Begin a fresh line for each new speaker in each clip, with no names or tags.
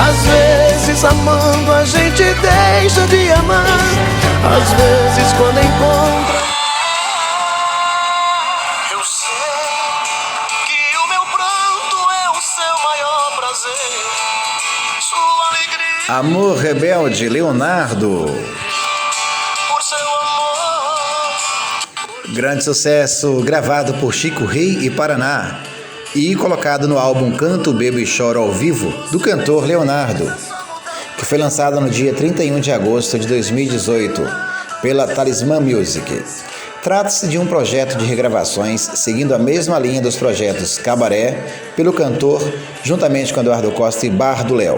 Às vezes amando a gente deixa de amar. Às vezes quando encontra. Eu sei que o meu pranto é o seu maior prazer, sua alegria.
Amor Rebelde, Leonardo.
Por seu amor.
Grande sucesso, gravado por Chico Rei e Paraná e colocado no álbum Canto, Bebo e Choro ao Vivo, do cantor Leonardo, que foi lançado no dia 31 de agosto de 2018 pela Talismã Music. Trata-se de um projeto de regravações seguindo a mesma linha dos projetos Cabaré, pelo cantor, juntamente com Eduardo Costa e Bar do Léo.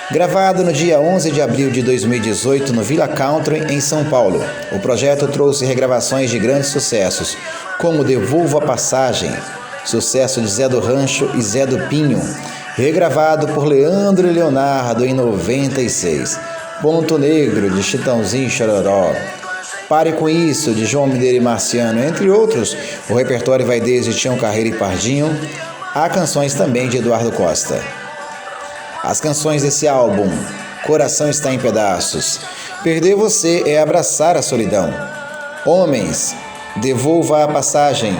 Gravado no dia 11 de abril de 2018 no Villa Country, em São Paulo, o projeto trouxe regravações de grandes sucessos, como Devolvo a Passagem, sucesso de Zé do Rancho e Zé do Pinho, regravado por Leandro e Leonardo em 96, Ponto Negro, de Chitãozinho e Chororó, Pare Com Isso, de João Mineiro e Marciano, entre outros. O repertório vai desde Tião Carreiro e Pardinho a canções também de Eduardo Costa. As canções desse álbum: Coração Está em Pedaços, Perder Você é Abraçar a Solidão, Homens, Devolva a Passagem,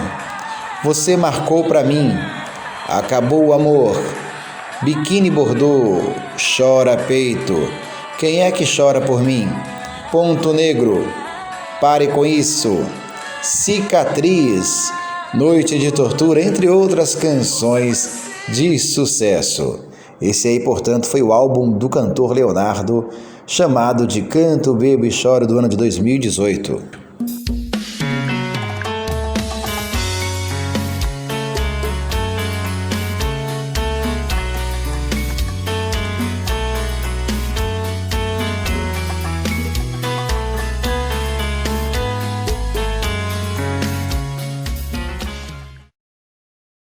Você Marcou Pra Mim, Acabou o Amor, Biquíni Bordô, Chora Peito, Quem é que chora por mim, Ponto Negro, Pare Com Isso, Cicatriz, Noite de Tortura, entre outras canções de sucesso. Esse aí, portanto, foi o álbum do cantor Leonardo, chamado de Canto, Bebo e Choro, do ano de 2018.